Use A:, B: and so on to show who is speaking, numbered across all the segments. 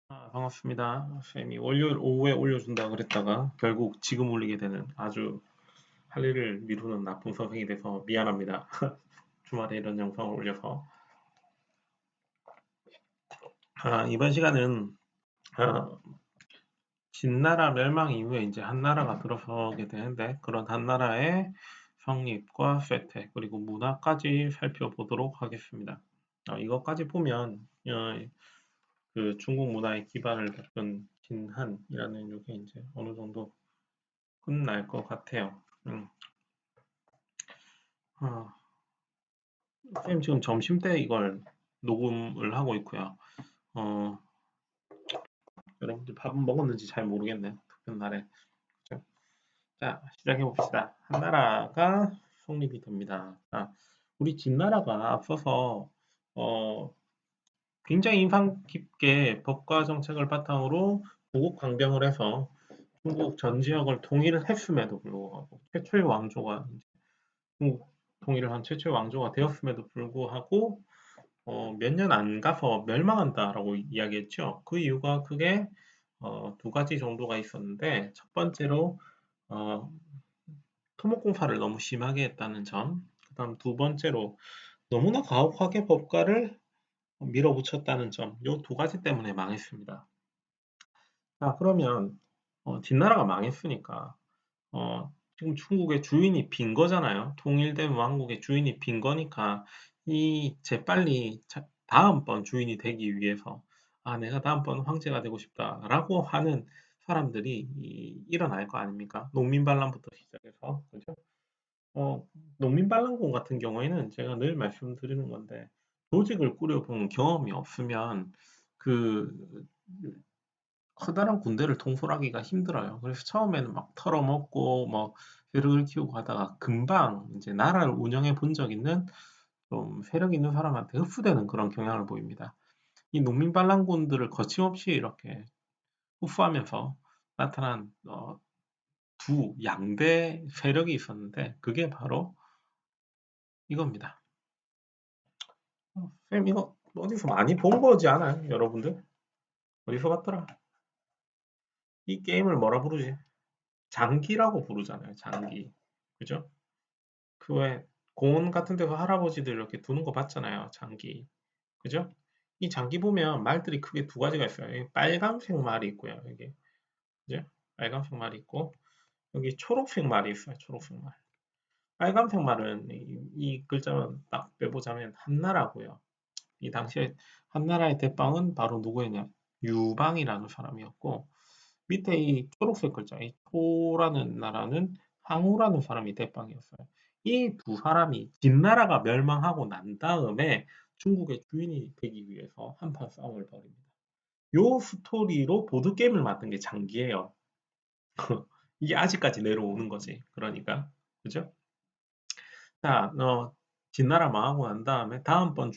A: 반갑습니다. 쌤이 월요일 오후에 올려준다 그랬다가 결국 지금 올리게 되는 아주 할 일을 미루는 나쁜 선생이 돼서 미안합니다. 주말에 이런 영상을 올려서. 이번 시간은 아, 진나라 멸망 이후에 이제 한나라가 들어서게 되는데 그런 한나라의 성립과 쇠퇴 그리고 문화까지 살펴보도록 하겠습니다. 이것까지 보면 그 중국 문화의 기반을 닦은 진한이라는 게 이제 어느 정도 끝날 것 같아요. 아, 선생님 지금 점심때 이걸 녹음을 하고 있고요. 어, 여러분들 밥은 먹었는지 잘 모르겠네요. 특별 날에. 그죠? 자, 시작해 봅시다. 한나라가 성립이 됩니다. 우리 진나라가 앞서서 어, 굉장히 인상 깊게 법과 정책을 바탕으로 부국 강병을 해서 중국 전 지역을 통일을 했음에도 불구하고 최초의 왕조가 중국 통일을 한 최초의 왕조가 되었음에도 불구하고 몇 년 안 가서 멸망한다라고 이야기했죠. 그 이유가 크게 두 가지 정도가 있었는데 첫 번째로 어, 토목공사를 너무 심하게 했다는 점, 그다음 두 번째로 너무나 가혹하게 법과를 밀어붙였다는 점, 이 두 가지 때문에 망했습니다. 자, 그러면 뒷나라가 망했으니까 지금 중국의 주인이 빈 거잖아요. 통일된 왕국의 주인이 빈 거니까 이 재빨리 다음번 주인이 되기 위해서 내가 다음번 황제가 되고 싶다라고 하는 사람들이 일어날 거 아닙니까? 농민반란부터 시작해서 그죠? 농민반란군 같은 경우에는 제가 늘 말씀드리는 건데 조직을 꾸려본 경험이 없으면 그 커다란 군대를 통솔하기가 힘들어요. 그래서 처음에는 막 털어먹고 뭐 벼룩을 키우고 하다가 금방 이제 나라를 운영해 본 적 있는 좀 세력 있는 사람한테 흡수되는 그런 경향을 보입니다. 이 농민 반란군들을 거침없이 이렇게 흡수하면서 나타난 두 양대 세력이 있었는데 그게 바로 이겁니다. 쌤 이거 어디서 많이 본 거지 않아요? 여러분들? 어디서 봤더라? 이 게임을 뭐라 부르지? 장기라고 부르잖아요. 장기. 그죠? 그 왜 공원 같은 데서 할아버지들 이렇게 두는 거 봤잖아요. 장기. 그죠? 이 장기 보면 말들이 크게 두 가지가 있어요. 여기 빨간색 말이 있고요. 여기. 그죠? 빨간색 말이 있고 여기 초록색 말이 있어요. 초록색 말. 빨간색 말은 이 글자만 딱 빼보자면 한나라고요. 이 당시에 한나라의 대빵은 바로 누구였냐? 유방이라는 사람이었고 밑에 이 초록색 글자, 이 토라는 나라는 항우라는 사람이 대빵이었어요. 이 두 사람이 진나라가 멸망하고 난 다음에 중국의 주인이 되기 위해서 한판 싸움을 벌입니다. 요 스토리로 보드게임을 만든 게 장기예요. 이게 아직까지 내려오는 거지. 그러니까. 그죠? 자, 진나라 망하고 난 다음에 다음번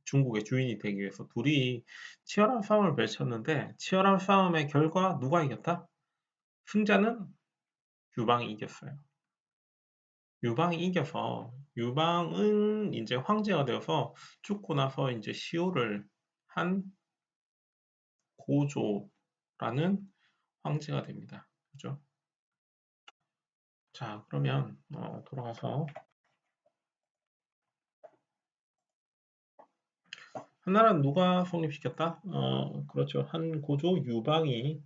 A: 중국의 주인이 되기 위해서 둘이 치열한 싸움을 펼쳤는데 치열한 싸움의 결과 누가 이겼다? 승자는 유방이 이겼어요. 유방이 이겨서 유방은 이제 황제가 되어서 죽고 나서 이제 시호를 한 고조라는 황제가 됩니다. 그죠? 자, 그러면 돌아가서 한나라는 누가 성립시켰다? 그렇죠. 한 고조 유방이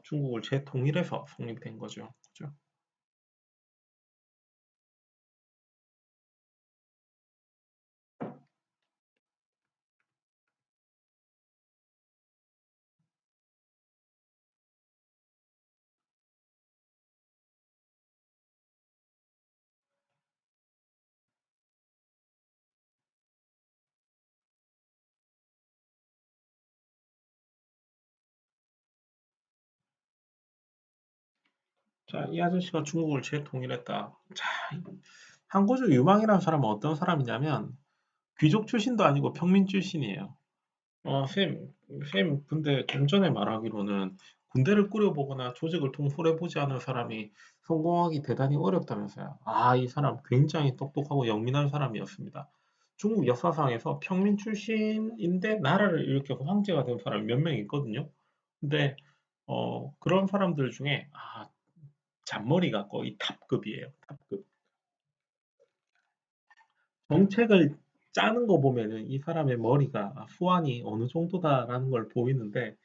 A: 중국을 재통일해서 성립된 거죠. 그죠? 자, 이 아저씨가 중국을 재통일했다. 자, 한고조 유방이라는 사람은 어떤 사람이냐면 귀족 출신도 아니고 평민 출신이에요. 근데 좀 전에 말하기로는 군대를 꾸려보거나 조직을 통솔해보지 않은 사람이 성공하기 대단히 어렵다면서요. 이 사람 굉장히 똑똑하고 영민한 사람이었습니다. 중국 역사상에서 평민 출신인데 나라를 일으켜서 황제가 된 사람이 몇 명 있거든요. 근데 그런 사람들 중에 잔머리가 거의 탑급이에요. 탑급. 정책을 짜는 거 보면은 이 사람의 머리가 수완이 어느 정도다라는 걸 보이는데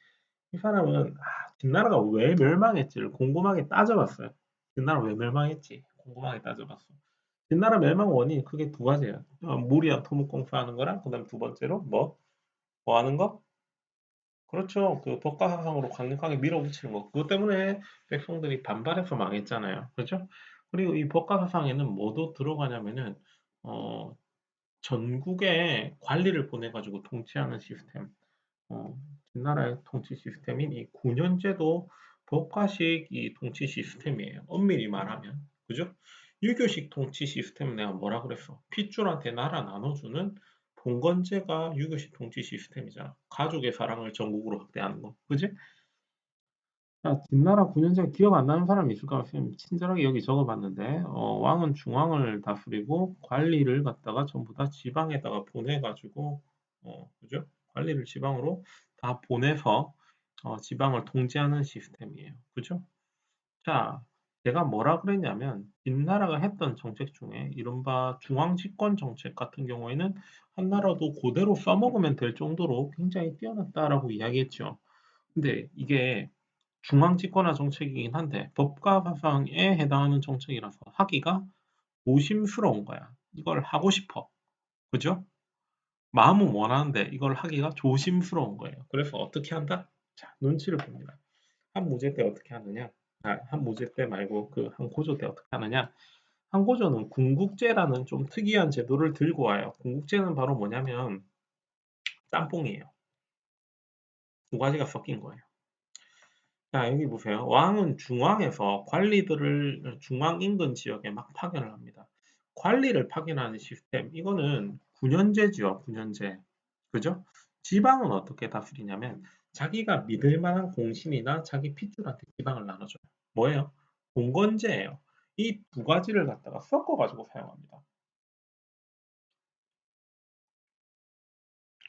A: 이 사람은 뒷나라가 왜 멸망했지를 곰곰하게 따져봤어요. 뒷나라 왜 멸망했지? 곰곰하게 따져봤어. 뒷나라 멸망 원인이 크게 두 가지예요. 무리한 토목공사하는 거랑 그다음 두 번째로 뭐 하는 거? 그렇죠. 그 법과 사상으로 강력하게 밀어붙이는 거. 그것 때문에 백성들이 반발해서 망했잖아요. 그렇죠? 그리고 이 법과 사상에는 뭐도 들어가냐면은 어, 전국에 관리를 보내가지고 통치하는 시스템. 어, 뒷나라의 통치 시스템인 이 군현제도 법과식 이 통치 시스템이에요. 엄밀히 말하면. 그죠? 유교식 통치 시스템은 내가 뭐라 그랬어? 핏줄한테 나라 나눠주는 봉건제가 유교식 통치 시스템이잖아. 가족의 사랑을 전국으로 확대하는 거. 그지? 자, 뒷나라 군현제 기억 안 나는 사람이 있을까? 쌤 친절하게 여기 적어봤는데, 왕은 중앙을 다스리고 관리를 갖다가 전부 다 지방에다가 보내가지고, 그죠? 관리를 지방으로 다 보내서 지방을 통제하는 시스템이에요. 그죠? 자, 제가 뭐라 그랬냐면, 뒷나라가 했던 정책 중에 이른바 중앙 집권 정책 같은 경우에는 한나라도 그대로 써먹으면 될 정도로 굉장히 뛰어났다라고 이야기했죠. 근데 이게 중앙 집권화 정책이긴 한데 법과 사상에 해당하는 정책이라서 하기가 조심스러운 거야. 이걸 하고 싶어. 그죠? 마음은 원하는데 이걸 하기가 조심스러운 거예요. 그래서 어떻게 한다? 자, 눈치를 봅니다. 한 무제 때 어떻게 하느냐? 한 무제 때 말고 그 한 고조 때 어떻게 하느냐? 한 고조는 군국제라는 좀 특이한 제도를 들고 와요. 군국제는 바로 뭐냐면 짬뽕이에요. 두 가지가 섞인 거예요. 자, 여기 보세요. 왕은 중앙에서 관리들을 중앙 인근 지역에 막 파견을 합니다. 관리를 파견하는 시스템, 이거는 군현제죠, 군현제. 그죠? 지방은 어떻게 다스리냐면, 자기가 믿을 만한 공신이나 자기 핏줄한테 지방을 나눠줘요. 뭐예요? 봉건제예요. 이 두 가지를 갖다가 섞어가지고 사용합니다.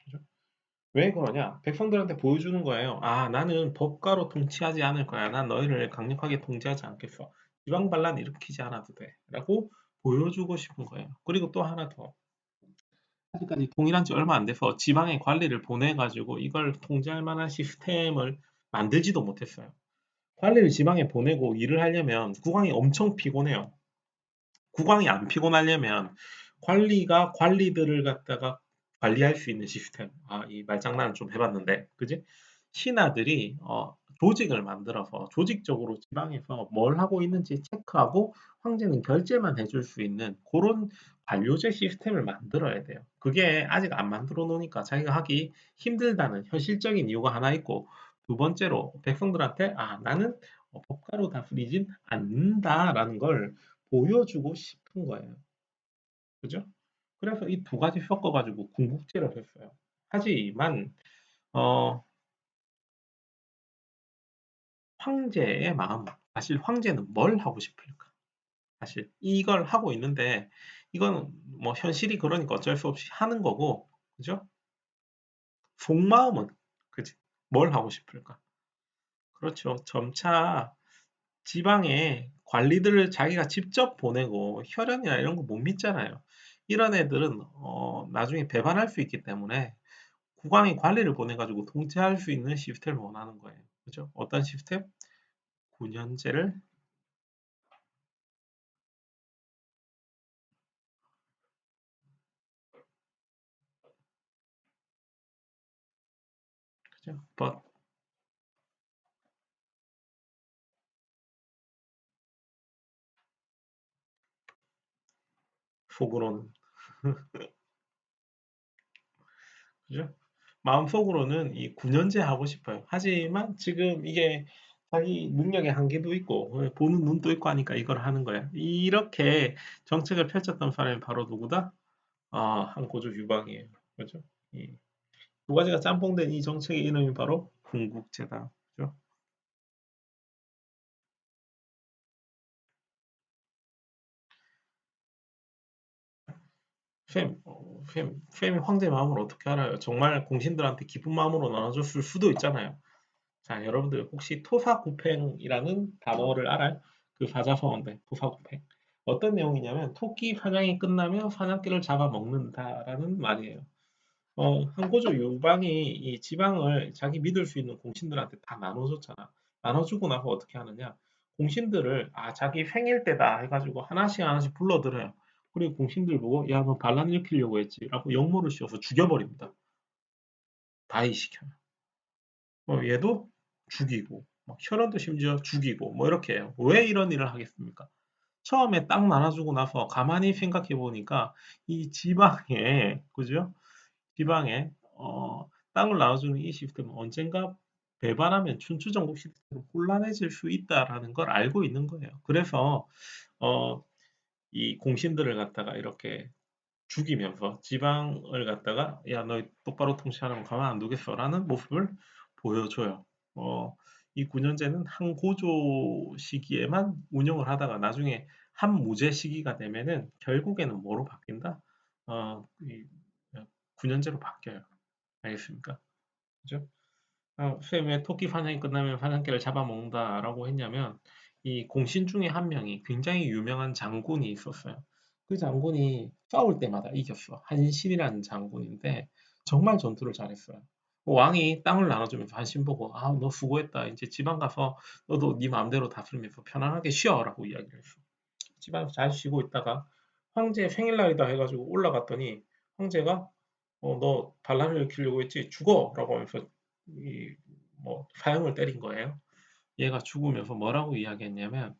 A: 그죠? 왜 그러냐? 백성들한테 보여주는 거예요. 나는 법가로 통치하지 않을 거야. 난 너희를 강력하게 통제하지 않겠어. 지방 반란 일으키지 않아도 돼. 라고 보여주고 싶은 거예요. 그리고 또 하나 더. 아직까지 통일한 지 얼마 안 돼서 지방에 관리를 보내가지고 이걸 통제할 만한 시스템을 만들지도 못했어요. 관리를 지방에 보내고 일을 하려면 국왕이 엄청 피곤해요. 국왕이 안 피곤하려면 관리가 관리들을 갖다가 관리할 수 있는 시스템. 이 말장난을 좀 해봤는데, 그지? 신하들이 조직을 만들어서 조직적으로 지방에서 뭘 하고 있는지 체크하고 황제는 결제만 해줄 수 있는 그런 관료제 시스템을 만들어야 돼요. 그게 아직 안 만들어 놓으니까 자기가 하기 힘들다는 현실적인 이유가 하나 있고, 두 번째로 백성들한테 나는 법가로 다스리진 않는다라는 걸 보여주고 싶은 거예요. 그죠? 그래서 이 두 가지 섞어가지고 궁극제를 했어요. 하지만 어, 황제의 마음, 사실 황제는 뭘 하고 싶을까? 사실 이걸 하고 있는데 이건 뭐 현실이 그러니까 어쩔 수 없이 하는 거고, 그죠? 속마음은 그지? 뭘 하고 싶을까? 그렇죠. 점차 지방에 관리들을 자기가 직접 보내고 혈연이나 이런 거 못 믿잖아요. 이런 애들은 나중에 배반할 수 있기 때문에 국왕이 관리를 보내가지고 통제할 수 있는 시스템을 원하는 거예요. 그죠? 어떤 시스템? 군현제를, 그죠? 속으로는, 그죠? 마음속으로는 이 군현제 하고 싶어요. 하지만 지금 이게 자기 능력의 한계도 있고, 보는 눈도 있고 하니까 이걸 하는 거야. 이렇게 정책을 펼쳤던 사람이 바로 누구다? 한고조 유방이에요. 그죠? 이 두 가지가 짬뽕된 이 정책의 이름이 바로 군국제다. 그죠? 쌤, 팸이 황제 마음을 어떻게 알아요? 정말 공신들한테 기쁜 마음으로 나눠줬을 수도 있잖아요. 자, 여러분들 혹시 토사구팽이라는 단어를 알아요? 그 사자성어인데 토사구팽. 어떤 내용이냐면 토끼 사냥이 끝나면 사냥개를 잡아먹는다라는 말이에요. 항고조 유방이 이 지방을 자기 믿을 수 있는 공신들한테 다 나눠줬잖아. 나눠주고 나서 어떻게 하느냐? 공신들을 자기 생일 때다 해가지고 하나씩 하나씩 불러들여요. 그리고 공신들 보고 야 너 반란 일으키려고 했지 라고 역모를 씌워서 죽여버립니다. 다이시켜요. 얘도 죽이고 막 혈원도 심지어 죽이고 뭐 이렇게 해요. 왜 이런 일을 하겠습니까? 처음에 땅 나눠주고 나서 가만히 생각해 보니까 이 지방에 그죠? 지방에 땅을 나눠주는 이 시스템은 언젠가 배반하면 춘추전국 시대처럼 혼란해질 수 있다라는 걸 알고 있는 거예요. 그래서 어, 이 공신들을 갖다가 이렇게 죽이면서 지방을 갖다가 야, 너 똑바로 통치하려면 가만 안 두겠어라는 모습을 보여줘요. 어, 이 군현제는 한고조 시기에만 운영을 하다가 나중에 한무제 시기가 되면은 결국에는 뭐로 바뀐다? 이 군현제로 바뀌어요. 알겠습니까? 그죠? 선생님 왜 토끼 사냥이 끝나면 사냥개를 잡아먹는다라고 했냐면 이 공신 중에 한 명이 굉장히 유명한 장군이 있었어요. 그 장군이 싸울 때마다 이겼어. 한신이라는 장군인데 정말 전투를 잘했어요. 왕이 땅을 나눠주면서 한신 보고 너 수고했다. 이제 지방 가서 너도 네 마음대로 다스리면서 편안하게 쉬어라고 이야기를 했어. 집안에서 잘 쉬고 있다가 황제 생일날이다 해가지고 올라갔더니 황제가 너 반란을 일으키려고 했지 죽어라고 하면서 이 뭐 사형을 때린 거예요. 얘가 죽으면서 뭐라고 이야기했냐면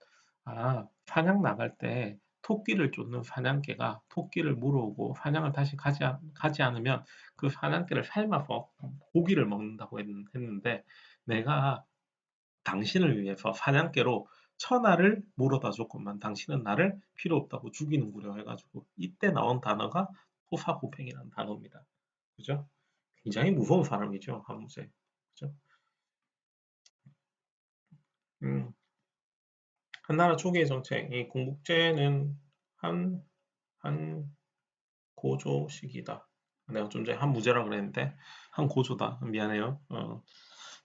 A: 사냥 나갈 때 토끼를 쫓는 사냥개가 토끼를 물어오고 사냥을 다시 가지 않으면 그 사냥개를 삶아서 고기를 먹는다고 했는데 내가 당신을 위해서 사냥개로 천하를 물어다 줬건만 당신은 나를 필요 없다고 죽이는구려 해가지고 이때 나온 단어가 토사구팽이라는 단어입니다. 그죠? 굉장히 무서운 사람이죠, 한무제. 그죠? 음, 한나라 초기의 정책, 이 공국제는 한, 한 고조 시기다. 내가 좀 전에 한무제라 그랬는데, 한 고조다. 미안해요.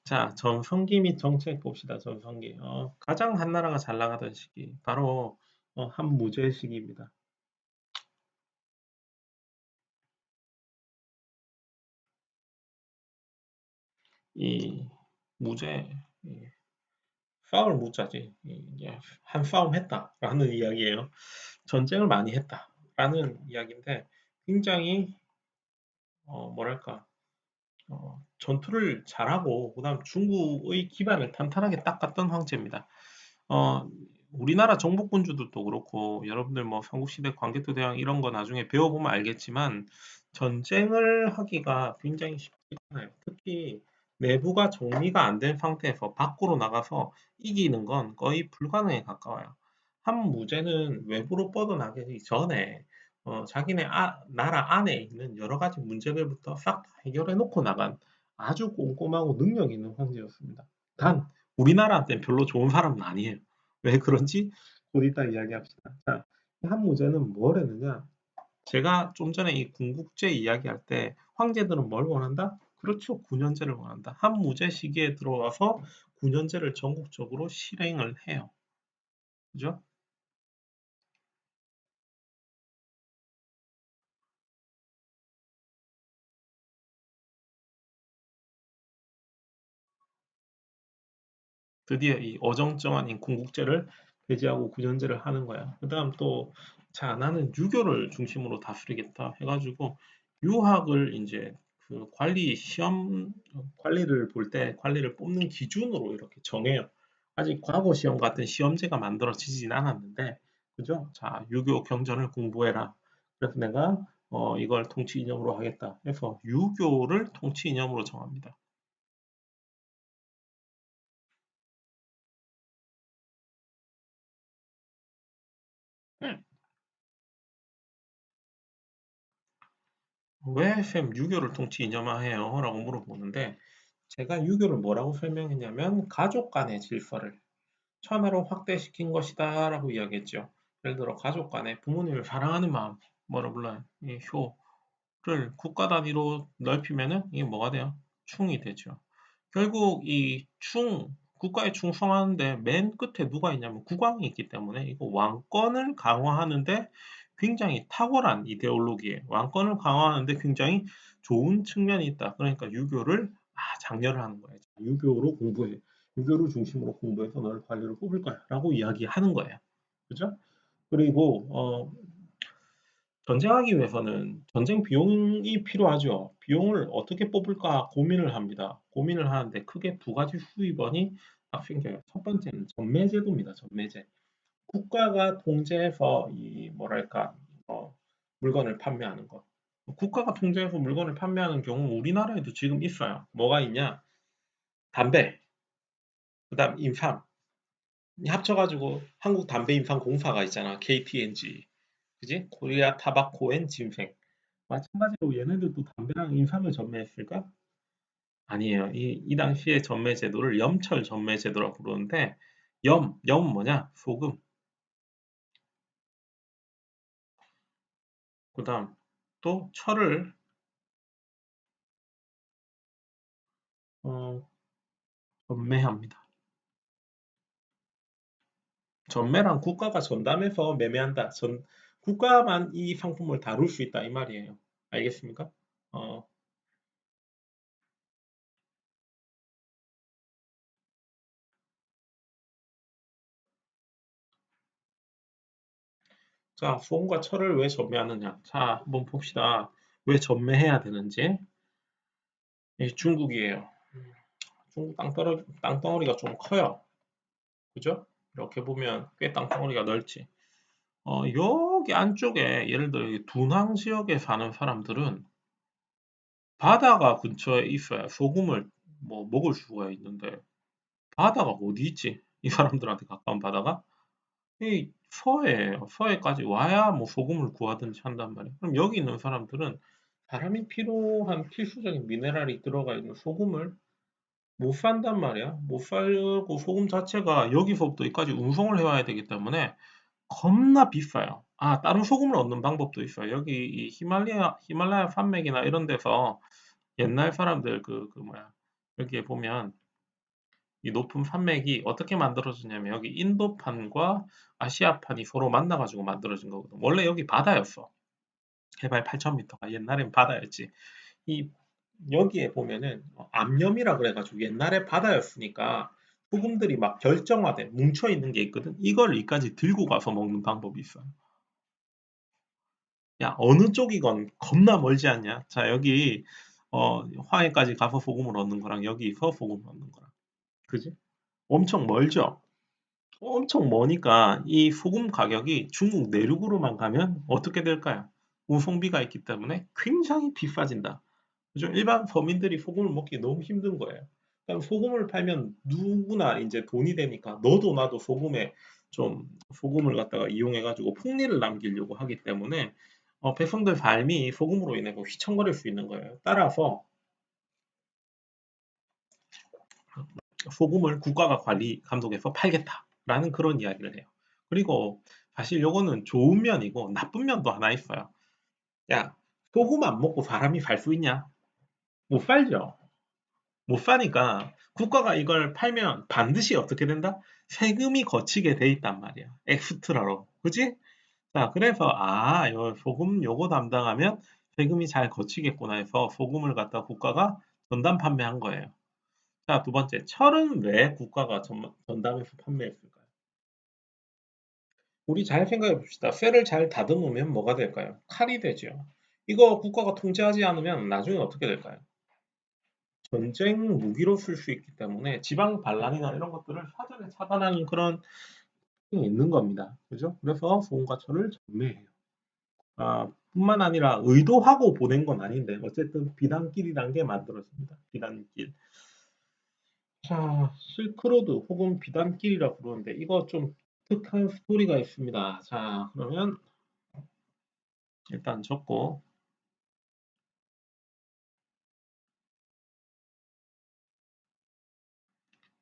A: 자, 전성기 및 정책 봅시다. 전성기. 가장 한나라가 잘 나가던 시기. 바로, 한무제 시기입니다. 이 무제, 이 싸울 무자지. 이제 한 싸움 했다라는 이야기예요. 전쟁을 많이 했다라는 이야기인데, 굉장히, 뭐랄까, 전투를 잘하고, 그다음 중국의 기반을 탄탄하게 닦았던 황제입니다. 어, 우리나라 정복군주들도 그렇고 여러분들 뭐 삼국시대 광개토대왕 이런 거 나중에 배워보면 알겠지만 전쟁을 하기가 굉장히 쉽지 않아요. 특히 내부가 정리가 안 된 상태에서 밖으로 나가서 이기는 건 거의 불가능에 가까워요. 한무제는 외부로 뻗어나가기 전에 자기네 나라 안에 있는 여러 가지 문제들부터 싹 다 해결해 놓고 나간 아주 꼼꼼하고 능력 있는 황제였습니다. 단 우리나라한테는 별로 좋은 사람은 아니에요. 왜 그런지 곧 이따 이야기합시다. 자, 한무제는 뭘 했느냐? 제가 좀 전에 이 궁극제 이야기할 때 황제들은 뭘 원한다? 그렇죠. 군현제를 원한다. 한무제 시기에 들어와서 군현제를 전국적으로 실행을 해요. 그죠? 드디어 이 어정쩡한 이 궁극제를 배제하고 군현제를 하는 거야. 그다음 또 자, 나는 유교를 중심으로 다스리겠다 해가지고 유학을 이제 그 관리 시험 관리를 볼 때 관리를 뽑는 기준으로 이렇게 정해요. 아직 과거 시험 같은 시험제가 만들어지진 않았는데, 그죠? 자, 유교 경전을 공부해라. 그래서 내가 이걸 통치 이념으로 하겠다 해서 유교를 통치 이념으로 정합니다. 왜 쌤 유교를 통치 이념화해요? 라고 물어보는데 제가 유교를 뭐라고 설명했냐면 가족 간의 질서를 천하로 확대시킨 것이다 라고 이야기했죠. 예를 들어 가족 간에 부모님을 사랑하는 마음 뭐라 불러요? 이 효. 국가 단위로 넓히면은 이게 뭐가 돼요? 충이 되죠. 결국 이 국가에 충성하는데 맨 끝에 누가 있냐면 국왕이 있기 때문에 이거 왕권을 강화하는데 굉장히 탁월한 이데올로기에 왕권을 강화하는데 굉장히 좋은 측면이 있다. 그러니까 유교를 장려를 하는 거예요. 유교로 공부해. 유교를 중심으로 공부해서 너를 관리를 뽑을 거야. 라고 이야기하는 거예요. 그죠? 그리고 전쟁하기 위해서는 전쟁 비용이 필요하죠. 비용을 어떻게 뽑을까 고민을 합니다. 고민을 하는데 크게 두 가지 수입원이 딱 생겨요. 첫 번째는 전매제도입니다. 전매제. 국가가 통제해서 이 뭐랄까 물건을 판매하는 것. 국가가 통제해서 물건을 판매하는 경우 우리나라에도 지금 있어요. 뭐가 있냐? 담배, 그다음 인삼. 합쳐가지고 한국 담배 인삼 공사가 있잖아. KTNG. 그지? 코리아 타바코 앤 짐생. 마찬가지로 얘네들도 담배랑 인삼을 전매했을까? 아니에요. 이 당시에 전매 제도를 염철 전매 제도라고 부르는데 염 뭐냐? 소금. 그다음 또 철을 어, 전매합니다. 전매랑 국가가 전담해서 매매한다. 국가만 이 상품을 다룰 수 있다 이 말이에요. 알겠습니까? 어, 자, 소금과 철을 왜 전매하느냐? 자, 한번 봅시다. 왜 전매해야 되는지. 중국이에요. 중국 땅덩어리가 좀 커요. 그죠? 이렇게 보면 꽤 땅덩어리가 넓지. 여기 안쪽에 예를 들어 이 둔항 지역에 사는 사람들은 바다가 근처에 있어야 소금을 뭐 먹을 수가 있는데 바다가 어디 있지? 이 사람들한테 가까운 바다가 이 서해예요. 서해까지 와야 뭐 소금을 구하든지 한단 말이에요. 그럼 여기 있는 사람들은 사람이 필요한 필수적인 미네랄이 들어가 있는 소금을 못 산단 말이야. 못 살고 소금 자체가 여기서부터 여기까지 운송을 해와야 되기 때문에 겁나 비싸요. 다른 소금을 얻는 방법도 있어요. 여기 이 히말라야 산맥이나 이런 데서 옛날 사람들 뭐야. 여기에 보면 이 높은 산맥이 어떻게 만들어지냐면 여기 인도판과 아시아판이 서로 만나가지고 만들어진 거거든. 원래 여기 바다였어. 해발 8,000m가 옛날엔 바다였지. 이 여기에 보면은 암염이라 그래가지고 옛날에 바다였으니까 소금들이 막 결정화돼 뭉쳐 있는 게 있거든. 이걸 여기까지 들고 가서 먹는 방법이 있어요. 야, 어느 쪽이건 겁나 멀지 않냐? 자, 여기 황해까지 가서 소금을 얻는 거랑 여기서 소금을 얻는 거랑, 그지? 엄청 멀죠? 엄청 머니까 이 소금 가격이 중국 내륙으로만 가면 어떻게 될까요? 운송비가 있기 때문에 굉장히 비싸진다. 그죠? 일반 서민들이 소금을 먹기 너무 힘든 거예요. 그럼 소금을 팔면 누구나 이제 돈이 되니까 너도 나도 소금을 갖다가 이용해가지고 풍리를 남기려고 하기 때문에 백성들 삶이 소금으로 인해 뭐 휘청거릴 수 있는 거예요. 따라서 소금을 국가가 감독해서 팔겠다라는 그런 이야기를 해요. 그리고 사실 요거는 좋은 면이고 나쁜 면도 하나 있어요. 야, 소금 안 먹고 사람이 살 수 있냐? 못 살죠. 못 사니까 국가가 이걸 팔면 반드시 어떻게 된다? 세금이 거치게 돼 있단 말이야. 엑스트라로. 그지? 자, 그래서 요 소금 요거 담당하면 세금이 잘 거치겠구나 해서 소금을 갖다 국가가 전담 판매한 거예요. 자, 두 번째, 철은 왜 국가가 전담해서 판매했을까요? 우리 잘 생각해 봅시다. 쇠를 잘 다듬으면 뭐가 될까요? 칼이 되죠. 이거 국가가 통제하지 않으면 나중에 어떻게 될까요? 전쟁 무기로 쓸 수 있기 때문에 지방 반란이나 이런 것들을 사전에 차단하는 그런 게 있는 겁니다. 그죠? 그래서 소금과 철을 전매해요. 뿐만 아니라 의도하고 보낸 건 아닌데 어쨌든 비단길이란 게 만들어집니다. 비단길. 자, 실크로드 혹은 비단길이라 부르는데 이거 좀 독특한 스토리가 있습니다. 자, 그러면 일단 적고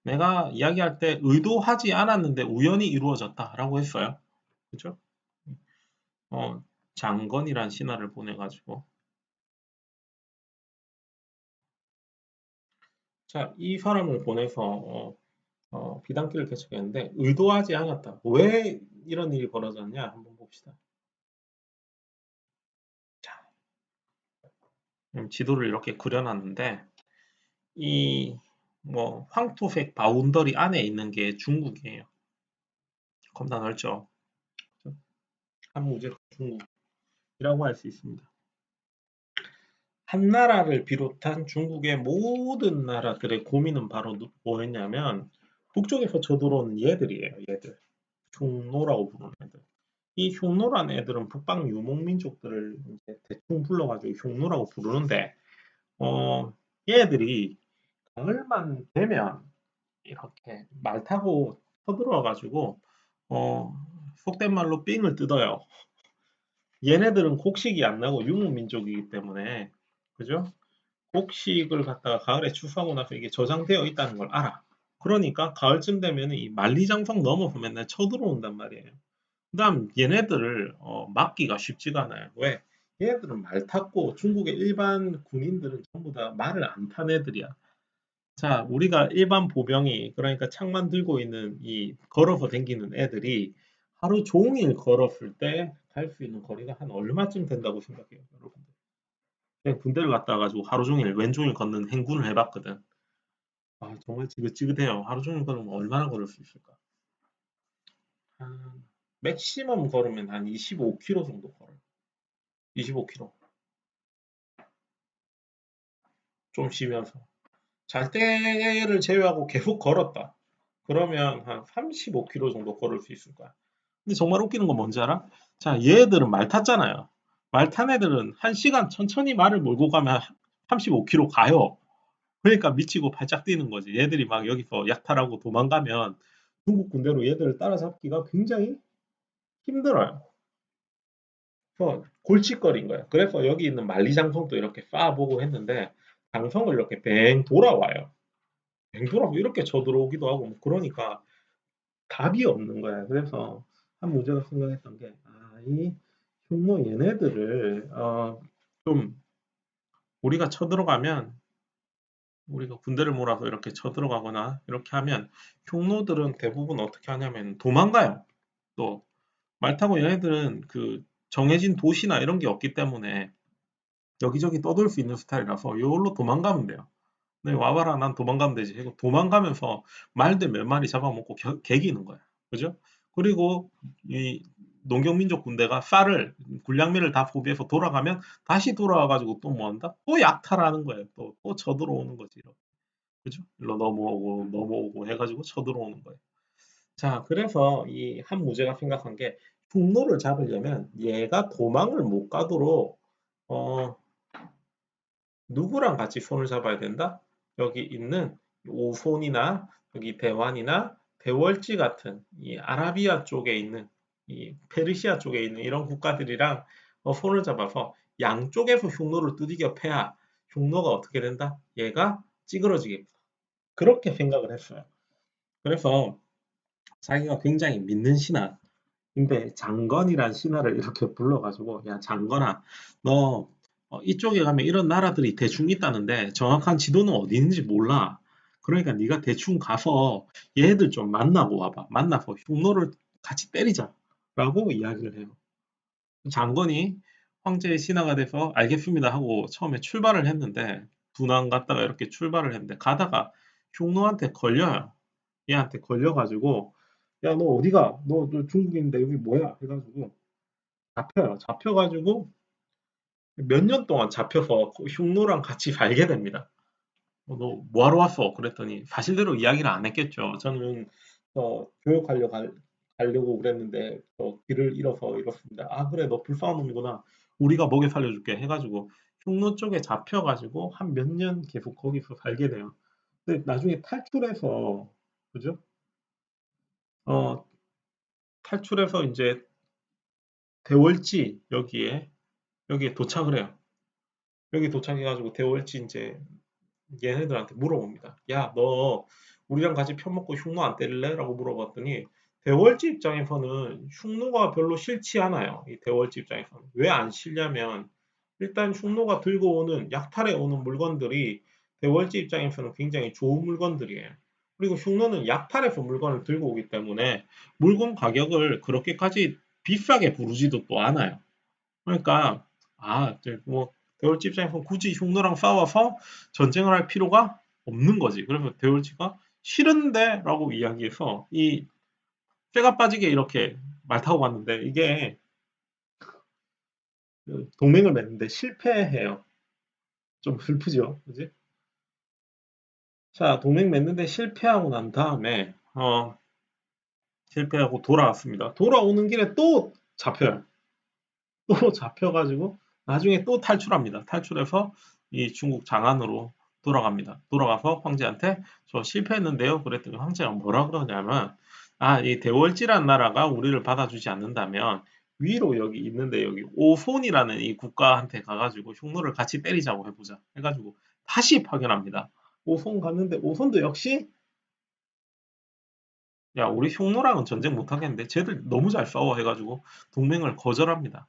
A: 내가 이야기할 때 의도하지 않았는데 우연히 이루어졌다라고 했어요. 그죠? 장건이란 신하를 보내가지고 자, 이 사람을 보내서 비단길을 개척했는데 의도하지 않았다. 왜 이런 일이 벌어졌냐? 한번 봅시다. 자, 지도를 이렇게 그려놨는데 이 뭐 황토색 바운더리 안에 있는 게 중국이에요. 겁나 넓죠. 한무제 중국이라고 할 수 있습니다. 한나라를 비롯한 중국의 모든 나라들의 고민은 바로 뭐였냐면 북쪽에서 쳐들어오는 얘들이에요. 얘들. 흉노라고 부르는 애들. 이 흉노라는 애들은 북방 유목민족들을 이제 대충 불러가지고 흉노라고 부르는데 얘들이 가을만 되면 이렇게 말 타고 쳐들어와가지고 어, 속된 말로 삥을 뜯어요. 얘네들은 곡식이 안 나고 유목민족이기 때문에 그죠? 곡식을 갖다가 가을에 추수하고 나서 이게 저장되어 있다는 걸 알아. 그러니까 가을쯤 되면 이 만리장성 넘어서 맨날 쳐들어온단 말이에요. 그다음 얘네들을 막기가 쉽지가 않아요. 왜? 얘네들은 말 탔고 중국의 일반 군인들은 전부 다 말을 안 탄 애들이야. 자, 우리가 일반 보병이 그러니까 창만 들고 있는 이 걸어서 다니는 애들이 하루 종일 걸었을 때 갈 수 있는 거리가 한 얼마쯤 된다고 생각해요, 여러분들? 그냥 군대를 갔다 와가지고 하루 종일 왼종일 걷는 행군을 해봤거든. 아, 정말 지긋지긋해요. 하루 종일 걸으면 얼마나 걸을 수 있을까? 한 맥시멈 걸으면 한 25km 정도 걸어요. 25km. 좀 쉬면서. 잘 때를 제외하고 계속 걸었다. 그러면 한 35km 정도 걸을 수 있을 거야. 근데 정말 웃기는 건 뭔지 알아? 자, 얘들은 말 탔잖아요. 말 탄 애들은 1시간 천천히 말을 몰고 가면 35km 가요. 그러니까 미치고 발작 뛰는 거지. 얘들이 막 여기서 약탈하고 도망가면 중국 군대로 얘들을 따라잡기가 굉장히 힘들어요. 그래서 골칫거리인 거예요. 그래서 여기 있는 만리장성도 이렇게 쏴보고 했는데 장성을 이렇게 뱅 돌아와요. 뱅 돌아오고 이렇게 쳐들어오기도 하고 뭐 그러니까 답이 없는 거야. 그래서 한 문제가 생각했던 게, 이 흉노 얘네들을 좀 우리가 쳐들어가면 우리가 군대를 몰아서 이렇게 쳐들어가거나 이렇게 하면 흉노들은 대부분 어떻게 하냐면 도망가요. 또 말 타고 얘네들은 그 정해진 도시나 이런 게 없기 때문에 여기저기 떠돌 수 있는 스타일이라서 이걸로 도망가면 돼요. 네, 와봐라, 난 도망가면 되지. 이거 도망가면서 말들 몇 마리 잡아먹고 개기는 거야. 그죠? 그리고 이 농경민족 군대가 쌀을, 군량미를 다 소비해서 돌아가면 다시 돌아와가지고 또 뭐 한다? 또 약탈하는 거예요. 또 쳐들어오는 거지. 이렇게. 그죠? 일로 넘어오고 해가지고 쳐들어오는 거예요. 자, 그래서 이 한 무제가 생각한 게 흉노를 잡으려면 얘가 도망을 못 가도록 어, 누구랑 같이 손을 잡아야 된다? 여기 있는 오손이나 여기 대환이나 대월지 같은 이 아라비아 쪽에 있는 이 페르시아 쪽에 있는 이런 국가들이랑 손을 잡아서 양쪽에서 흉노를 두들겨 패야 흉노가 어떻게 된다? 얘가 찌그러지게 그렇게 생각을 했어요. 그래서 자기가 굉장히 믿는 신하 근데 장건이란 신하를 이렇게 불러가지고 야 장건아 너 이쪽에 가면 이런 나라들이 대충 있다는데 정확한 지도는 어디 있는지 몰라. 그러니까 네가 대충 가서 얘들 좀 만나고 와봐. 만나서 흉노를 같이 때리자라고 이야기를 해요. 장건이 황제의 신하가 돼서 알겠습니다 하고 처음에 출발을 했는데 분항 갔다가 이렇게 출발을 했는데 가다가 흉노한테 걸려요. 얘한테 걸려가지고 야 너 어디가? 너 중국인데 여기 뭐야? 해가지고 잡혀요. 잡혀가지고 몇 년 동안 잡혀서 그 흉노랑 같이 살게 됩니다. 너 뭐하러 왔어? 그랬더니 사실대로 이야기를 안 했겠죠. 저는 가려고 그랬는데 길을 잃어서 이렇습니다. 아 그래 너 불쌍한 놈이구나. 우리가 먹여 살려줄게 해가지고 흉노 쪽에 잡혀가지고 한 몇 년 계속 거기서 살게 돼요. 근데 나중에 탈출해서 그죠? 어, 탈출해서 이제 대월지 여기에 도착을 해요. 여기 도착해가지고 대월지 이제 얘네들한테 물어봅니다. 야, 너 우리랑 같이 편먹고 흉노 안 때릴래? 라고 물어봤더니 대월지 입장에서는 흉노가 별로 싫지 않아요. 이 대월지 입장에서는. 왜 안 싫냐면 일단 흉노가 들고 오는 약탈해 오는 물건들이 대월지 입장에서는 굉장히 좋은 물건들이에요. 그리고 흉노는 약탈해서 물건을 들고 오기 때문에 물건 가격을 그렇게까지 비싸게 부르지도 또 않아요. 그러니까 이제 뭐 대월지 입장에서 굳이 흉노랑 싸워서 전쟁을 할 필요가 없는 거지. 그래서 대월지가 싫은데라고 이야기해서 이 쇠가 빠지게 이렇게 말 타고 갔는데 이게 그 동맹을 맺는데 실패해요. 좀 슬프죠, 그지? 자, 동맹 맺는데 실패하고 난 다음에 실패하고 돌아왔습니다. 돌아오는 길에 또 잡혀요. 또 잡혀가지고 나중에 또 탈출합니다. 탈출해서 이 중국 장안으로 돌아갑니다. 돌아가서 황제한테 저 실패했는데요. 그랬더니 황제가 뭐라 그러냐면 이 대월지란 나라가 우리를 받아주지 않는다면 위로 여기 있는데 여기 오손이라는 이 국가한테 가가지고 흉노를 같이 때리자고 해보자 해가지고 다시 파견합니다. 오손 갔는데 오손도 역시 야 우리 흉노랑은 전쟁 못하겠는데 쟤들 너무 잘 싸워 해가지고 동맹을 거절합니다.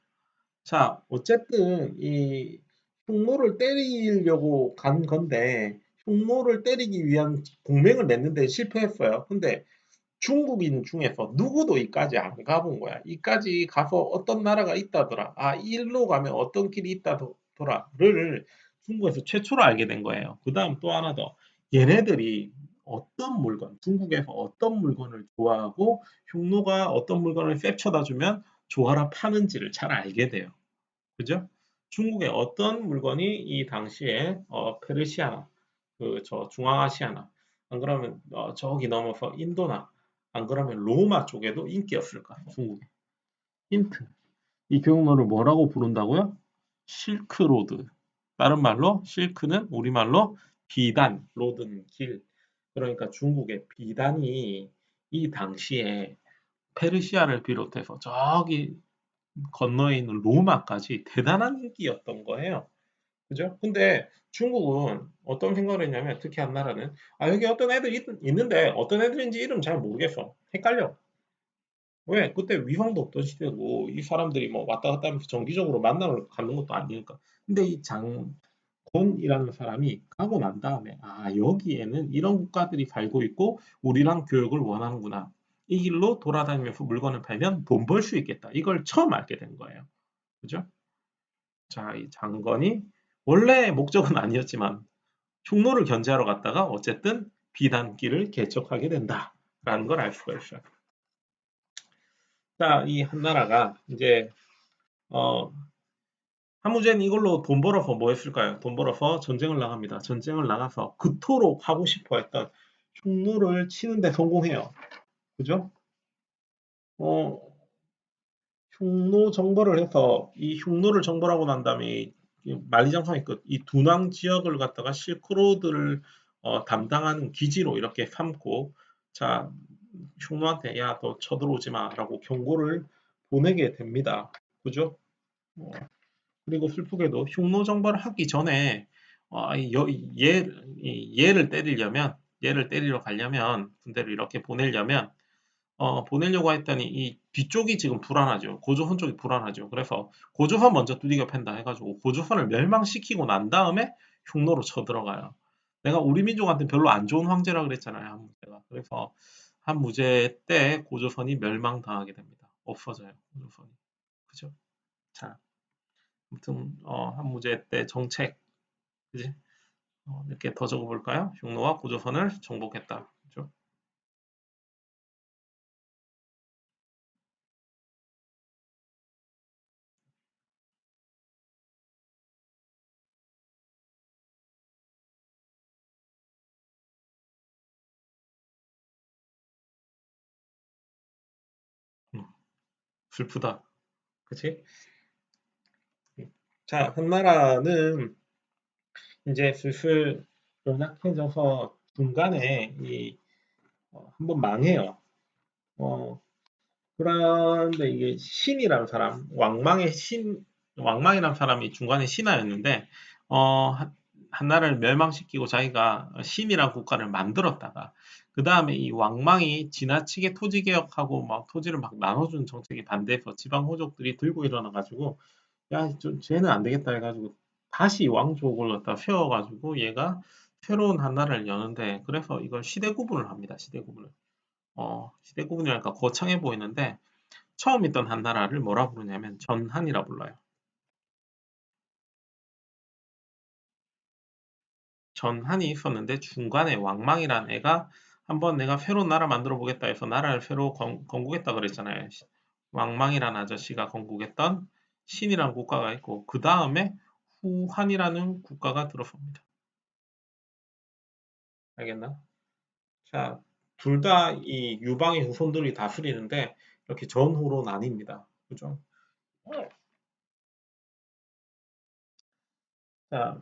A: 자, 어쨌든 이 흉노를 때리려고 간 건데 흉노를 때리기 위한 동맹을 맺는데 실패했어요. 근데 중국인 중에서 누구도 이까지 안 가본 거야. 이까지 가서 어떤 나라가 있다더라. 일로 가면 어떤 길이 있다더라를 중국에서 최초로 알게 된 거예요. 그 다음 또 하나 더. 얘네들이 어떤 물건, 중국에서 어떤 물건을 좋아하고 흉노가 어떤 물건을 셉쳐다 주면 좋아라 파는지를 잘 알게 돼요. 그죠? 중국의 어떤 물건이 이 당시에 페르시아나, 그 저 중앙아시아나, 안 그러면 저기 넘어서 인도나, 안 그러면 로마 쪽에도 인기였을까? 중국에. 힌트. 이 경로를 뭐라고 부른다고요? 실크로드. 다른 말로 실크는 우리말로 비단, 로드는 길. 그러니까 중국의 비단이 이 당시에 페르시아를 비롯해서 저기 건너에 있는 로마까지 대단한 인기였던 거예요. 그죠? 근데 중국은 어떤 생각을 했냐면 특히 한 나라는 여기 어떤 애들 있는데 어떤 애들인지 이름 잘 모르겠어. 헷갈려. 왜? 그때 위성도 없던 시대고 이 사람들이 뭐 왔다 갔다 하면서 정기적으로 만나러 가는 것도 아니니까. 근데 이 장곤이라는 사람이 가고 난 다음에 여기에는 이런 국가들이 살고 있고 우리랑 교역을 원하는구나. 이 길로 돌아다니면서 물건을 팔면 돈 벌 수 있겠다. 이걸 처음 알게 된 거예요. 그죠? 자, 이 장건이 원래 목적은 아니었지만 흉노를 견제하러 갔다가 어쨌든 비단길을 개척하게 된다라는 걸 알 수가 있어요. 자, 이 한나라가 이제 어, 한무제는 이걸로 돈 벌어서 뭐 했을까요? 돈 벌어서 전쟁을 나갑니다. 전쟁을 나가서 그토록 하고 싶어 했던 흉노를 치는데 성공해요. 그죠? 어, 흉노 정벌을 해서 이 흉노를 정벌하고 난 다음에 이 만리장성의 끝, 이 두낭 지역을 갖다가 실크로드를 담당하는 기지로 이렇게 삼고 자 흉노한테 야 너 쳐들어오지 마라고 경고를 보내게 됩니다. 그죠? 어, 그리고 슬프게도 흉노 정벌을 하기 전에 얘를 때리려면 얘를 때리러 가려면 군대를 이렇게 보내려면 보내려고 했더니 이 뒤쪽이 지금 불안하죠. 고조선 쪽이 불안하죠. 그래서 고조선 먼저 두들겨 팬다 해가지고 고조선을 멸망시키고 난 다음에 흉노로 쳐들어가요. 내가 우리 민족한테 별로 안 좋은 황제라 그랬잖아요. 한무제가. 그래서 한무제 때 고조선이 멸망당하게 됩니다. 없어져요. 고조선이. 그죠? 자, 아무튼 한무제 때 정책 그지? 이렇게 더 적어볼까요? 흉노와 고조선을 정복했다. 그죠? 음, 슬프다. 그치? 자, 한나라는 이제 슬슬 연약해져서 중간에 한번 망해요. 어, 그런데 이게 신이라는 사람, 왕망이라는 사람이 중간에 신하였는데, 한나라를 멸망시키고 자기가 신이라는 국가를 만들었다가, 그 다음에 이 왕망이 지나치게 토지 개혁하고 막 토지를 막 나눠준 정책에 반대해서 지방 호족들이 들고 일어나가지고, 야, 좀 쟤는 안 되겠다 해가지고 다시 왕족을 갖다 세워가지고 얘가 새로운 한나라를 여는데 그래서 이걸 시대 구분을 합니다. 시대 구분을. 시대 구분이랄까 거창해 보이는데 처음 있던 한나라를 뭐라 부르냐면 전한이라 불러요. 전한이 있었는데 중간에 왕망이라는 애가 한번 내가 새로운 나라 만들어 보겠다 해서 나라를 새로 건국했다 그랬잖아요. 왕망이라는 아저씨가 건국했던 신이라는 국가가 있고 그 다음에 후한이라는 국가가 들어섭니다. 알겠나? 자, 둘 다 이 유방의 후손들이 다스리는데 이렇게 전후로 나뉩니다. 그죠? 자,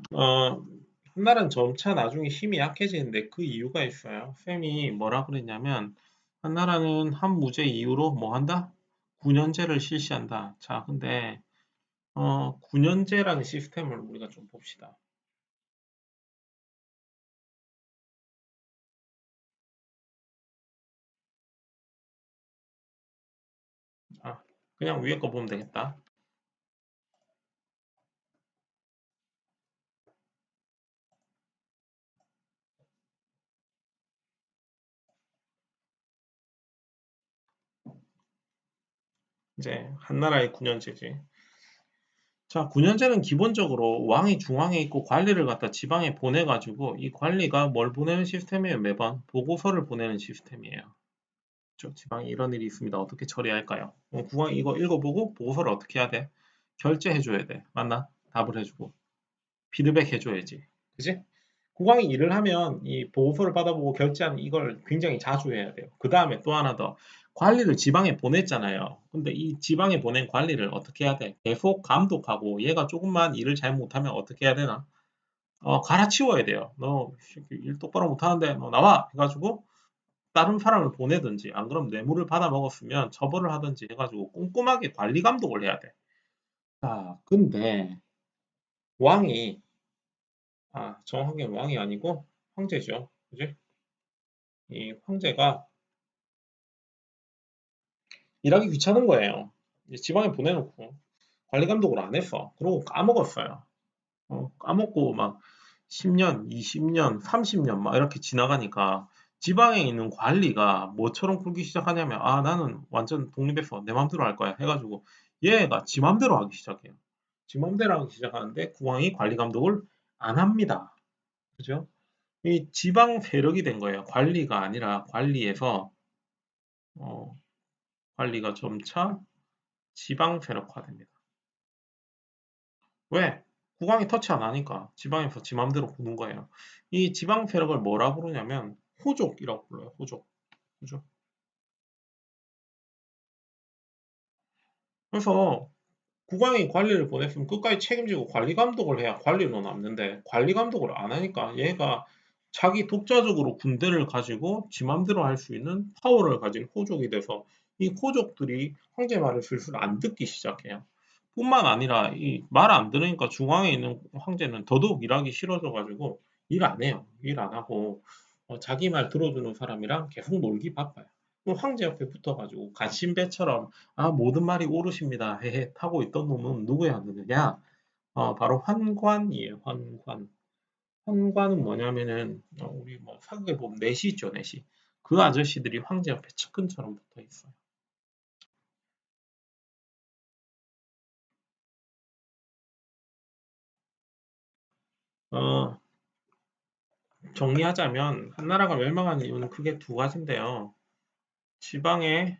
A: 한나라는 점차 나중에 힘이 약해지는데 그 이유가 있어요. 쌤이 뭐라 그랬냐면 한나라는 한 무제 이후로 뭐 한다? 9년제를 실시한다. 자, 근데 9년제라는 시스템을 우리가 좀 봅시다. 자, 그냥 위에 거 보면 되겠다. 이제 한나라의 9년제지. 자, 9년제는 기본적으로 왕이 중앙에 있고 관리를 갖다 지방에 보내가지고 이 관리가 뭘 보내는 시스템이에요? 매번 보고서를 보내는 시스템이에요. 저 지방에 이런 일이 있습니다. 어떻게 처리할까요? 국왕이 이거 읽어보고 보고서를 어떻게 해야 돼? 결제해줘야 돼. 맞나? 답을 해주고 피드백 해줘야지. 그지? 국왕이 일을 하면 이 보고서를 받아보고 결제하는 이걸 굉장히 자주 해야 돼요. 그 다음에 또 하나 더. 관리를 지방에 보냈잖아요. 근데 이 지방에 보낸 관리를 어떻게 해야 돼? 계속 감독하고 얘가 조금만 일을 잘 못하면 어떻게 해야 되나? 갈아치워야 돼요. 너 일 똑바로 못하는데 너 나와! 해가지고 다른 사람을 보내든지 안 그러면 뇌물을 받아 먹었으면 처벌을 하든지 해가지고 꼼꼼하게 관리 감독을 해야 돼. 자, 근데 왕이 정확하게 왕이 아니고 황제죠. 그지? 이 황제가 일하기 귀찮은 거예요. 이제 지방에 보내놓고 관리 감독을 안 했어. 그러고 까먹었어요. 까먹고 막 10년, 20년, 30년 막 이렇게 지나가니까 지방에 있는 관리가 뭐처럼 굴기 시작하냐면 나는 완전 독립해서 내 맘대로 할 거야 해가지고 얘가 지 맘대로 하기 시작해요. 지 맘대로 하기 시작하는데 국왕이 관리 감독을 안 합니다. 그죠? 이 지방 세력이 된 거예요. 관리가 아니라 관리에서 어, 관리가 점차 지방 세력화됩니다. 왜? 국왕이 터치 안 하니까 지방에서 지 맘대로 보는 거예요. 이 지방 세력을 뭐라 부르냐면 호족이라고 불러요. 호족. 그죠? 그래서 국왕이 관리를 보냈으면 끝까지 책임지고 관리 감독을 해야 관리로 남는데 관리 감독을 안 하니까 얘가 자기 독자적으로 군대를 가지고 지 맘대로 할 수 있는 파워를 가진 호족이 돼서 이 호족들이 황제 말을 슬슬 안 듣기 시작해요. 뿐만 아니라 이 말 안 들으니까 중앙에 있는 황제는 더더욱 일하기 싫어져 가지고 일 안 해요. 일 안 하고 자기 말 들어주는 사람이랑 계속 놀기 바빠요. 그럼 황제 옆에 붙어가지고 간신배처럼 모든 말이 옳으십니다. 헤헤 하고 있던 놈은 누구야? 바로 환관이에요. 환관. 환관은 뭐냐면은 우리 뭐 사극에 보면 내시 있죠, 내시. 그 아저씨들이 황제 옆에 측근처럼 붙어 있어요. 어, 정리하자면 한나라가 멸망한 이유는 크게 두 가지인데요. 지방에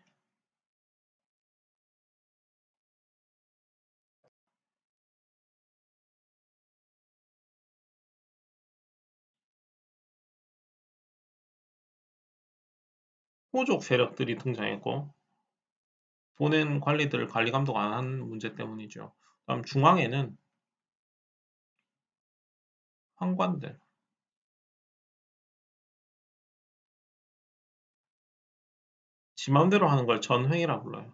A: 호족 세력들이 등장했고 보낸 관리들을 관리 감독 안 하는 문제 때문이죠. 그다음 중앙에는 황관들, 지 맘대로 하는 걸 전횡이라 불러요.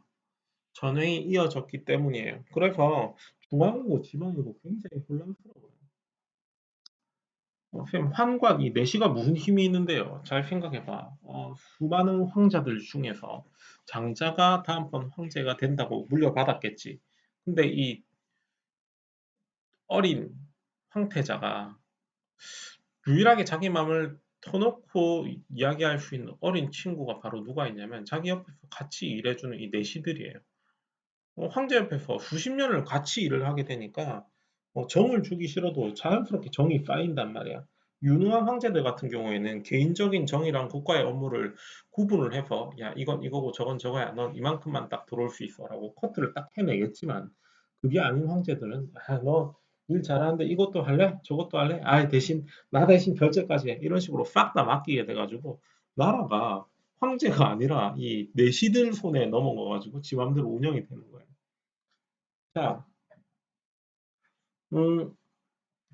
A: 전횡이 이어졌기 때문이에요. 그래서 중앙이고 지방이고 굉장히 혼란스러워요. 선생님, 환관, 이 내시가 무슨 힘이 있는데요? 잘 생각해봐. 수많은 황자들 중에서 장자가 다음번 황제가 된다고 물려받았겠지. 근데 이 어린 황태자가 유일하게 자기 마음을 터놓고 이야기할 수 있는 어린 친구가 바로 누가 있냐면 자기 옆에서 같이 일해주는 이 내시들이에요. 황제 옆에서 수십 년을 같이 일을 하게 되니까 정을 주기 싫어도 자연스럽게 정이 쌓인단 말이야. 유능한 황제들 같은 경우에는 개인적인 정의랑 국가의 업무를 구분을 해서 야 이건 이거고 저건 저거야 넌 이만큼만 딱 들어올 수 있어라고 커트를 딱 해내겠지만 그게 아닌 황제들은 너 일 잘하는데 이것도 할래? 저것도 할래? 대신 나 대신 결제까지 해. 이런 식으로 싹 다 맡기게 돼가지고 나라가 황제가 아니라 이 내시들 손에 넘어가가지고 지 맘대로 운영이 되는 거예요. 자, 음,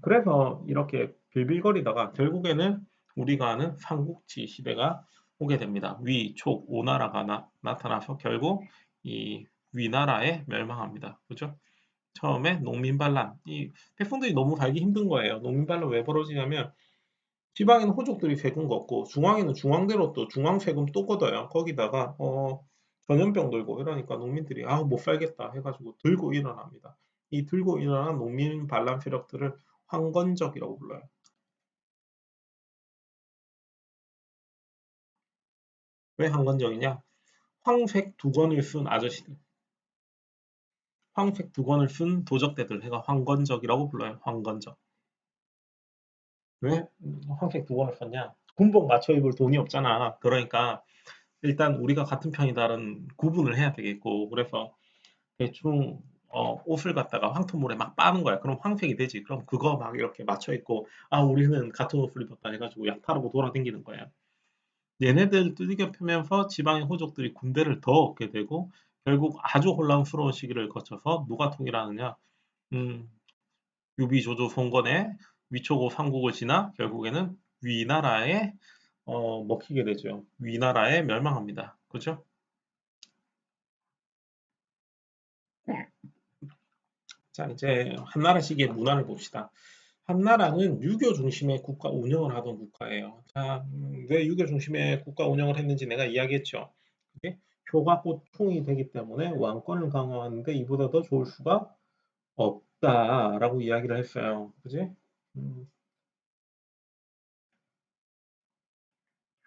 A: 그래서 이렇게 빌빌거리다가 결국에는 우리가 아는 삼국지 시대가 오게 됩니다. 위, 촉, 오나라가 나타나서 결국 이 위나라에 멸망합니다. 그죠? 처음에 농민반란, 이 백성들이 너무 살기 힘든 거예요. 농민반란 왜 벌어지냐면 지방에는 호족들이 세금 걷고 중앙에는 중앙대로 또 중앙 세금 또 걷어요. 거기다가 전염병 들고 이러니까 농민들이 못 살겠다 해가지고 들고 일어납니다. 이 들고 일어난 농민 반란 세력들을 황건적이라고 불러요. 왜 황건적이냐? 황색 두건을 쓴 아저씨들, 황색 두건을 쓴 도적대들 해가 황건적이라고 불러요. 황건적. 왜 황색 두건을 썼냐? 군복 맞춰 입을 돈이 없잖아. 그러니까 일단 우리가 같은 편이다라는 구분을 해야 되겠고 그래서 대충 옷을 갖다가 황토물에 막 빠는 거야. 그럼 황색이 되지. 그럼 그거 막 이렇게 맞춰 입고 우리는 같은 옷을 입었다 해가지고 약탈하고 돌아다니는 거야. 얘네들 두들겨 패면서 지방의 호족들이 군대를 더 얻게 되고 결국 아주 혼란스러운 시기를 거쳐서 누가 통일하느냐? 음, 유비, 조조, 송건의 위초고 삼국을 지나 결국에는 위나라에 먹히게 되죠. 위나라에 멸망합니다. 그죠? 자, 이제 한나라 시기의 문화를 봅시다. 한나라는 유교 중심의 국가 운영을 하던 국가예요. 자, 왜 유교 중심의 국가 운영을 했는지 내가 이야기했죠. 그게 표가 꽃총이 되기 때문에 왕권을 강화하는데 이보다 더 좋을 수가 없다라고 이야기를 했어요. 그지? 음,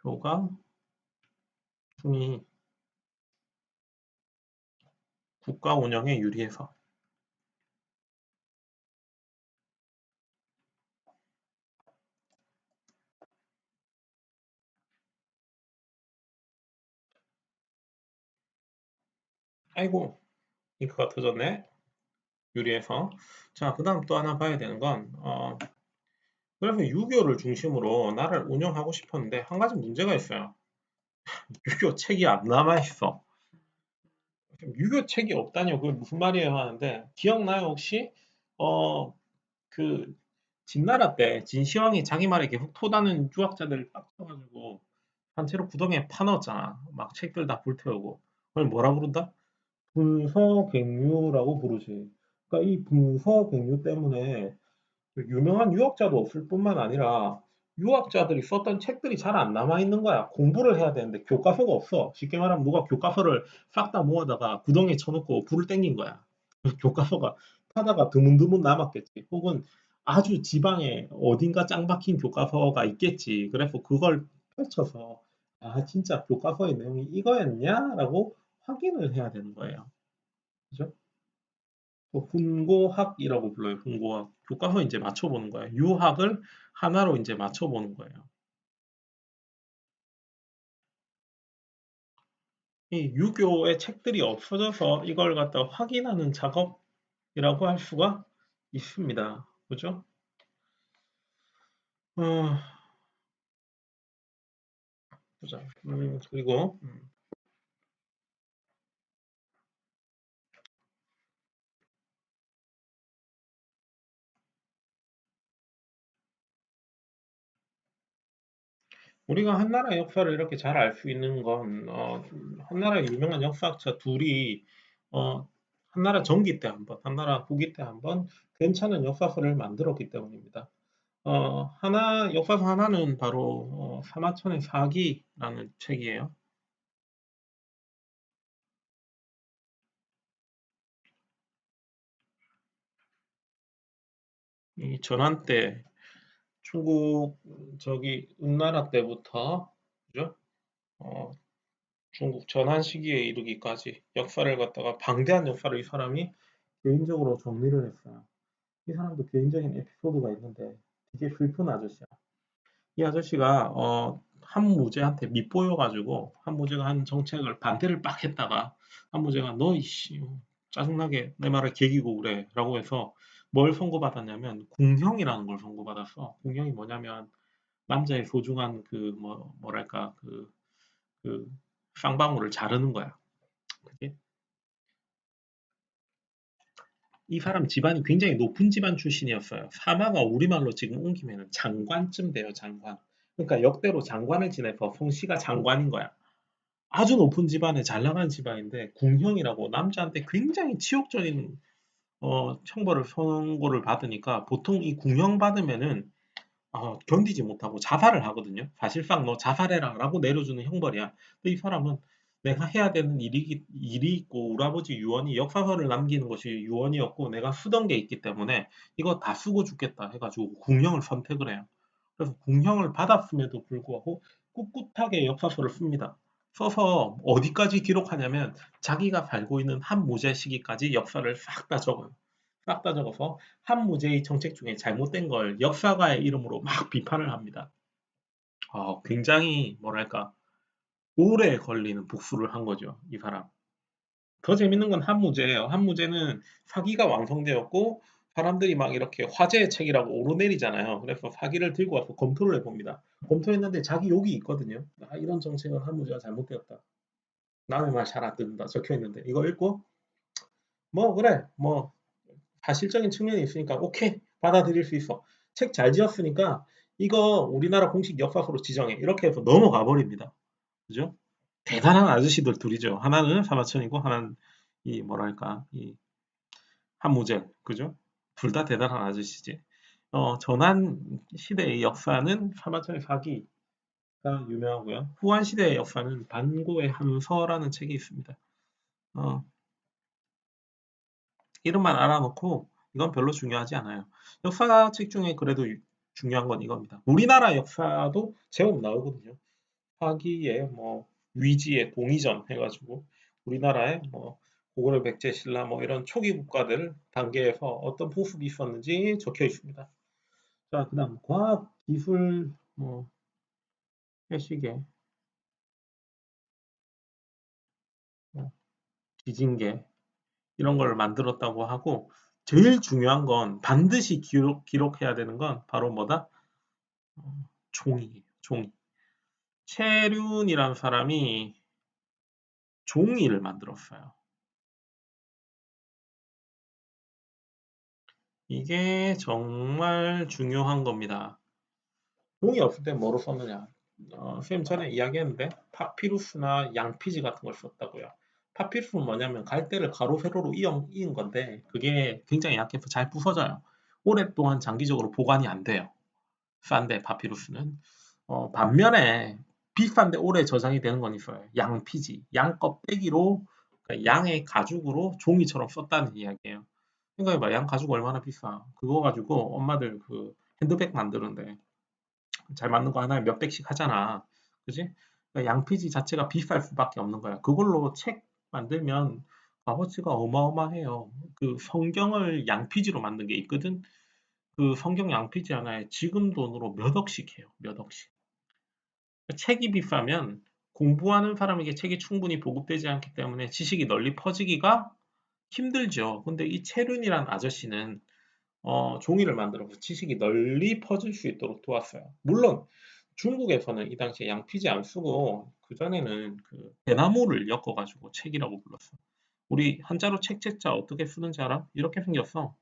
A: 표가 총이 국가 운영에 유리해서. 아이고, 잉크가 터졌네. 유리해서. 자, 그 다음 또 하나 봐야 되는 건, 그래서 유교를 중심으로 나라를 운영하고 싶었는데, 한 가지 문제가 있어요. 유교 책이 안 남아있어. 유교 책이 없다니요. 그게 무슨 말이에요? 하는데, 기억나요, 혹시? 어, 그, 진나라 때 진시황이 자기 말에 계속 토다는 유학자들을 빡쳐가지고, 단체로 구덩이에 파넣었잖아. 막 책들 다 불태우고. 그걸 뭐라 부른다? 분서갱유라고 부르지. 그러니까 이 분서갱유 때문에 유명한 유학자도 없을 뿐만 아니라 유학자들이 썼던 책들이 잘 안 남아 있는 거야. 공부를 해야 되는데 교과서가 없어. 쉽게 말하면 누가 교과서를 싹 다 모아다가 구덩이에 쳐놓고 불을 땡긴 거야. 그래서 교과서가 하다가 드문드문 남았겠지. 혹은 아주 지방에 어딘가 짱 박힌 교과서가 있겠지. 그래서 그걸 펼쳐서 진짜 교과서의 내용이 이거였냐라고 확인을 해야 되는 거예요. 그죠? 훈고학이라고 불러요. 훈고학. 교과서 이제 맞춰보는 거예요. 유학을 하나로 이제 맞춰보는 거예요. 이 유교의 책들이 없어져서 이걸 갖다 확인하는 작업이라고 할 수가 있습니다. 그죠? 어, 보자. 그리고 우리가 한나라 역사를 이렇게 잘 알 수 있는 건 한나라 유명한 역사학자 둘이 한나라 전기 때 한 번, 한나라 후기 때 한 번 괜찮은 역사서를 만들었기 때문입니다. 역사서 하나는 바로 사마천의 사기라는 책이에요. 이 전환 때 중국 저기 은나라 때부터 그죠? 어, 중국 전한 시기에 이르기까지 역사를 갖다가 방대한 역사를 이 사람이 개인적으로 정리를 했어요. 이 사람도 개인적인 에피소드가 있는데 되게 슬픈 아저씨야. 이 아저씨가 한무제한테 밉보여가지고 한무제가 한 정책을 반대를 빡 했다가 한무제가 너 이씨 짜증나게 내 말을 개기고 그래 라고 해서 뭘 선고받았냐면 궁형이라는 걸 선고받았어. 궁형이 뭐냐면 남자의 소중한 뭐랄까 그 쌍방울을 자르는 거야. 그게 이 사람 집안이 굉장히 높은 집안 출신이었어요. 사마가 우리말로 지금 옮기면 장관쯤 돼요, 장관. 그러니까 역대로 장관을 지내서 성씨가 장관인 거야. 아주 높은 집안에 잘 나가는 집안인데 궁형이라고 남자한테 굉장히 치욕적인 형벌을 선고를 받으니까 보통 이 궁형 받으면은 견디지 못하고 자살을 하거든요. 사실상 너 자살해라라고 내려주는 형벌이야. 근데 이 사람은 내가 해야 되는 일이 있고 우리 아버지 유언이 역사서를 남기는 것이 유언이었고 내가 쓰던 게 있기 때문에 이거 다 쓰고 죽겠다 해가지고 궁형을 선택을 해요. 그래서 궁형을 받았음에도 불구하고 꿋꿋하게 역사서를 씁니다. 써서 어디까지 기록하냐면 자기가 살고 있는 한무제 시기까지 역사를 싹 다 적어요. 싹 다 적어서 한무제의 정책 중에 잘못된 걸 역사가의 이름으로 막 비판을 합니다. 굉장히 뭐랄까 오래 걸리는 복수를 한 거죠, 이 사람. 더 재밌는 건 한무제예요. 한무제는 사기가 완성되었고 사람들이 막 이렇게 화제의 책이라고 오르내리잖아요. 그래서 사기를 들고 와서 검토를 해봅니다. 검토했는데 자기 욕이 있거든요. 이런 정책은 한무제가 잘못되었다. 남의 말 잘 안 듣는다 적혀 있는데 이거 읽고 뭐 그래 뭐 사실적인 측면이 있으니까 오케이 받아들일 수 있어. 책 잘 지었으니까 이거 우리나라 공식 역사서로 지정해. 이렇게 해서 넘어가 버립니다. 그죠? 대단한 아저씨들 둘이죠. 하나는 사마천이고 하나는 이 뭐랄까 이 한무제 그죠? 둘 다 대단한 아저씨지. 전한 시대의 역사는 사마천의 사기가 유명하고요. 후한 시대의 역사는 반고의 함서라는 책이 있습니다. 어, 이름만 알아놓고 이건 별로 중요하지 않아요. 역사책 중에 그래도 중요한 건 이겁니다. 우리나라 역사도 제법 나오거든요. 화기에 뭐 위지의 동이전 해가지고 우리나라의 뭐 고구려 백제 신라 뭐 이런 초기 국가들 단계에서 어떤 보습이 있었는지 적혀 있습니다. 자, 그다음 과학 기술 뭐 해시계 뭐 지진계 이런 걸 만들었다고 하고 제일 중요한 건 반드시 기록해야 되는 건 바로 뭐다? 종이에요. 종이. 체륜이라는 사람이 종이를 만들었어요. 이게 정말 중요한 겁니다. 종이 없을 때 뭐로 썼느냐? 선생님 전에 이야기했는데 파피루스나 양피지 같은 걸 썼다고요. 파피루스는 뭐냐면 갈대를 가로 세로로 이은 건데 그게 굉장히 약해서 잘 부서져요. 오랫동안 장기적으로 보관이 안 돼요. 싼데 파피루스는. 반면에 비싼데 오래 저장이 되는 건 있어요. 양피지, 양 껍데기로 그러니까 양의 가죽으로 종이처럼 썼다는 이야기예요. 생각해봐, 양 가죽 얼마나 비싸. 그거 가지고 엄마들 그 핸드백 만드는데 잘 맞는 거 하나에 몇 백씩 하잖아. 그지? 그러니까 양피지 자체가 비쌀 수밖에 없는 거야. 그걸로 책 만들면 값어치가 어마어마해요. 그 성경을 양피지로 만든 게 있거든. 그 성경 양피지 하나에 지금 돈으로 몇 억씩 해요. 몇 억씩. 책이 비싸면 공부하는 사람에게 책이 충분히 보급되지 않기 때문에 지식이 널리 퍼지기가 힘들죠. 근데 이 체륜이란 아저씨는 종이를 만들어서 지식이 널리 퍼질 수 있도록 도왔어요. 물론 중국에서는 이 당시에 양피지 안 쓰고 그전에는 그 대나무를 엮어가지고 책이라고 불렀어. 우리 한자로 책자 어떻게 쓰는지 알아? 이렇게 생겼어.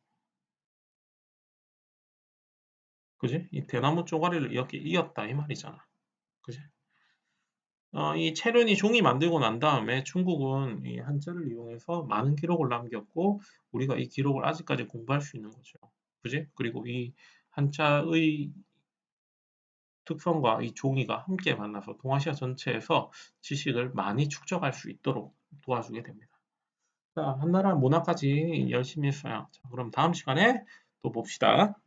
A: 그지? 이 대나무 쪼가리를 이렇게 이었다 이 말이잖아. 그지? 이 체륜이 종이 만들고 난 다음에 중국은 이 한자를 이용해서 많은 기록을 남겼고 우리가 이 기록을 아직까지 공부할 수 있는 거죠. 그지? 그리고 이 한자의 특성과 이 종이가 함께 만나서 동아시아 전체에서 지식을 많이 축적할 수 있도록 도와주게 됩니다. 자, 한나라 문화까지 열심히 했어요. 자, 그럼 다음 시간에 또 봅시다.